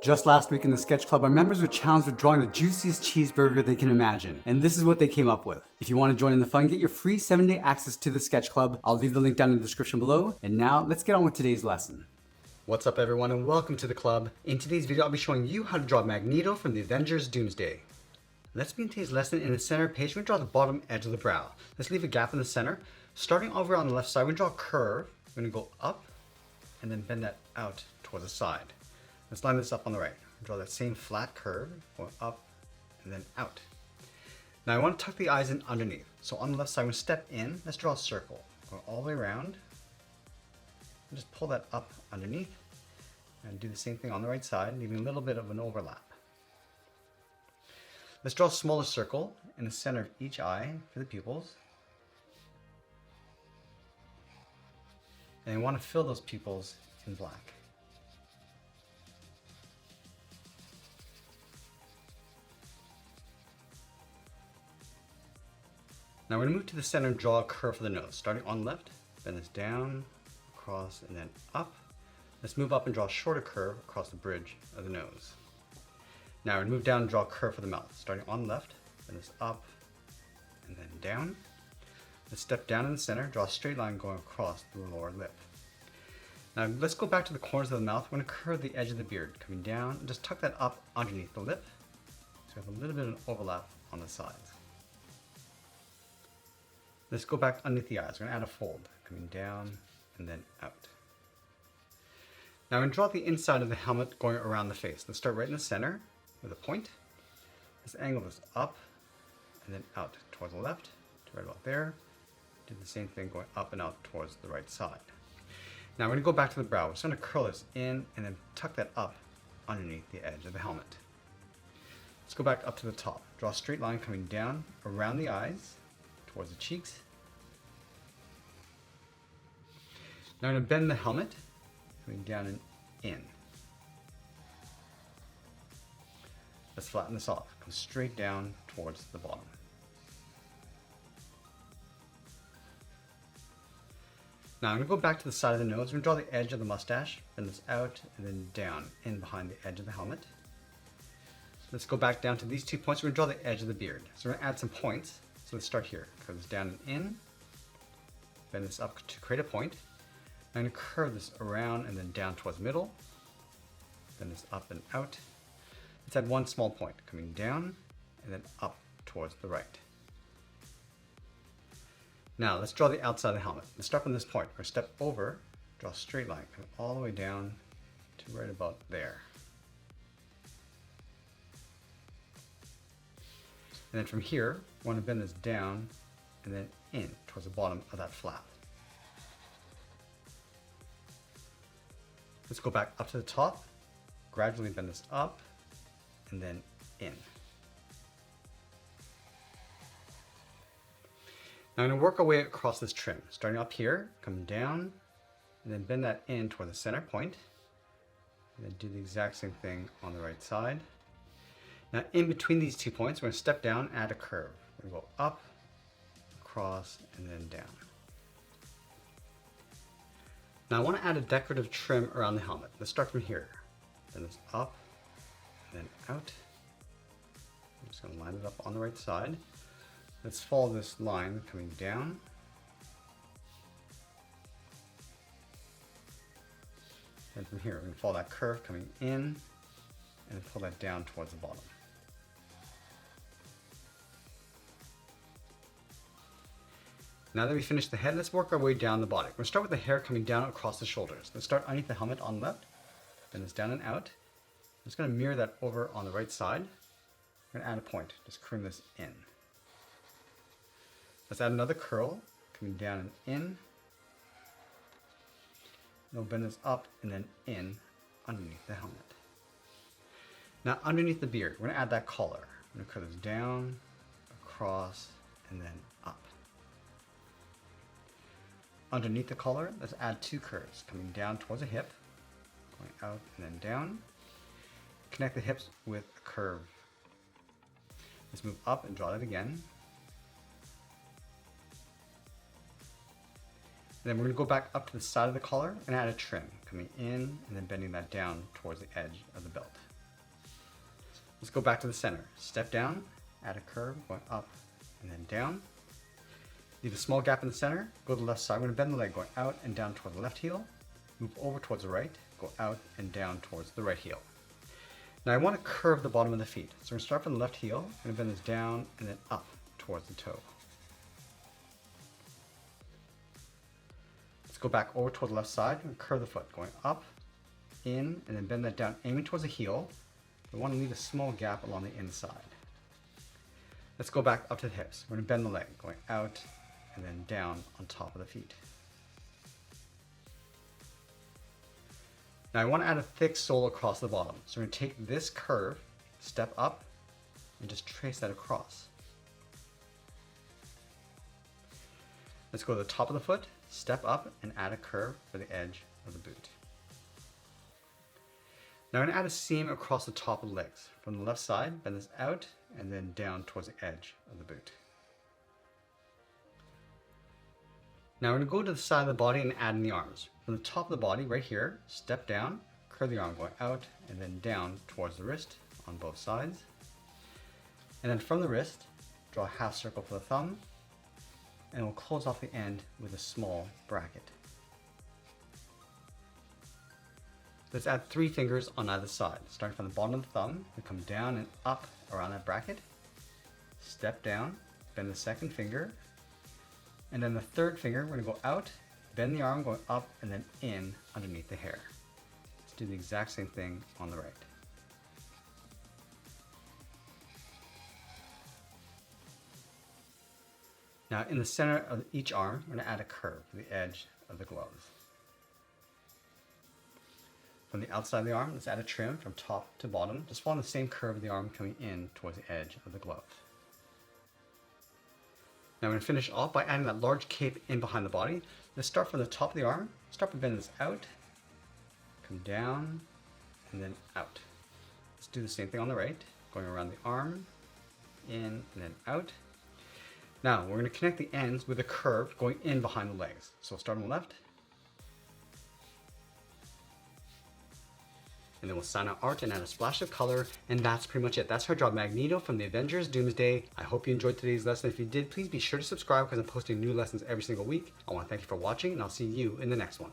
Just last week in the Sketch Club, our members were challenged with drawing the juiciest cheeseburger they can imagine, and this is what they came up with. If you want to join in the fun, get your free 7-day access to the Sketch Club. I'll leave the link down in the description below, and now let's get on with today's lesson. What's up everyone and welcome to the club. In today's video, I'll be showing you how to draw Magneto from the Avengers Doomsday. Let's begin today's lesson in the center page. We're going to draw the bottom edge of the brow. Let's leave a gap in the center. Starting over on the left side, we're going to draw a curve. We're going to go up and then bend that out towards the side. Let's line this up on the right. Draw that same flat curve, going up and then out. Now I want to tuck the eyes in underneath. So on the left side, I'm going to step in. Let's draw a circle. Go all the way around. And just pull that up underneath. And do the same thing on the right side, leaving a little bit of an overlap. Let's draw a smaller circle in the center of each eye for the pupils. And I want to fill those pupils in black. Now we're going to move to the center and draw a curve for the nose. Starting on the left, bend this down, across, and then up. Let's move up and draw a shorter curve across the bridge of the nose. Now we're going to move down and draw a curve for the mouth. Starting on the left, bend this up, and then down. Let's step down in the center, draw a straight line going across the lower lip. Now let's go back to the corners of the mouth. We're going to curve the edge of the beard, coming down, and just tuck that up underneath the lip. So we have a little bit of an overlap on the sides. Let's go back underneath the eyes. We're going to add a fold, coming down and then out. Now we're going to draw the inside of the helmet going around the face. Let's start right in the center with a point. Let's angle this up and then out towards the left, to right about there. Do the same thing going up and out towards the right side. Now we're going to go back to the brow. We're just going to curl this in and then tuck that up underneath the edge of the helmet. Let's go back up to the top. Draw a straight line coming down around the eyes, towards the cheeks. Now I'm going to bend the helmet, coming down and in. Let's flatten this off. Come straight down towards the bottom. Now I'm going to go back to the side of the nose. We're going to draw the edge of the mustache, bend this out and then down in behind the edge of the helmet. Let's go back down to these 2 points. We're going to draw the edge of the beard. So we're going to add some points. So let's start here. Curve this down and in. Bend this up to create a point. I'm going to curve this around and then down towards the middle. Bend this up and out. Let's add one small point, coming down and then up towards the right. Now let's draw the outside of the helmet. Let's start from this point. We're going to step over, draw a straight line, come all the way down to right about there. And then from here, I want to bend this down and then in towards the bottom of that flap. Let's go back up to the top, gradually bend this up and then in. Now I'm going to work our way across this trim, starting up here, come down, and then bend that in toward the center point, and then do the exact same thing on the right side. Now in between these 2 points, we're going to step down, add a curve. We're going to go up, across, and then down. Now I want to add a decorative trim around the helmet. Let's start from here. Then this up, and then out. I'm just going to line it up on the right side. Let's follow this line coming down. And from here, we're going to follow that curve coming in, and then pull that down towards the bottom. Now that we finished the head, let's work our way down the body. We're going to start with the hair coming down across the shoulders. Let's start underneath the helmet on the left, bend this down and out. I'm just going to mirror that over on the right side. I'm going to add a point, just curling this in. Let's add another curl, coming down and in. And we'll bend this up and then in underneath the helmet. Now underneath the beard, we're going to add that collar. I'm going to curl this down, across, and then up. Underneath the collar, let's add 2 curves, coming down towards the hip, going out and then down. Connect the hips with a curve. Let's move up and draw that again. And then we're going to go back up to the side of the collar and add a trim, coming in and then bending that down towards the edge of the belt. Let's go back to the center. Step down, add a curve, going up and then down. Leave a small gap in the center, go to the left side. I'm going to bend the leg going out and down toward the left heel. Move over towards the right, go out and down towards the right heel. Now I want to curve the bottom of the feet. So we're going to start from the left heel, I'm going to bend this down and then up towards the toe. Let's go back over toward the left side and curve the foot, going up, in, and then bend that down, aiming towards the heel. We want to leave a small gap along the inside. Let's go back up to the hips. We're going to bend the leg, going out and then down on top of the feet. Now I want to add a thick sole across the bottom. So we're going to take this curve, step up, and just trace that across. Let's go to the top of the foot, step up, and add a curve for the edge of the boot. Now I'm going to add a seam across the top of the legs. From the left side, bend this out, and then down towards the edge of the boot. Now we're going to go to the side of the body and add in the arms. From the top of the body, right here, step down, curve the arm going out, and then down towards the wrist on both sides. And then from the wrist, draw a half circle for the thumb, and we'll close off the end with a small bracket. Let's add 3 fingers on either side. Starting from the bottom of the thumb, we come down and up around that bracket, step down, bend the second finger, and then the third finger, we're going to go out, bend the arm going up and then in underneath the hair. Let's do the exact same thing on the right. Now in the center of each arm, we're going to add a curve to the edge of the gloves. From the outside of the arm, let's add a trim from top to bottom, just following the same curve of the arm coming in towards the edge of the glove. Now I'm going to finish off by adding that large cape in behind the body. Let's start from the top of the arm, start by bending this out, come down, and then out. Let's do the same thing on the right, going around the arm, in, and then out. Now we're going to connect the ends with a curve going in behind the legs. So we'll start on the left, and then we'll sign out art and add a splash of color, and that's pretty much it. That's how I draw Magneto from the Avengers Doomsday. I hope you enjoyed today's lesson. If you did, please be sure to subscribe because I'm posting new lessons every single week. I want to thank you for watching, and I'll see you in the next one.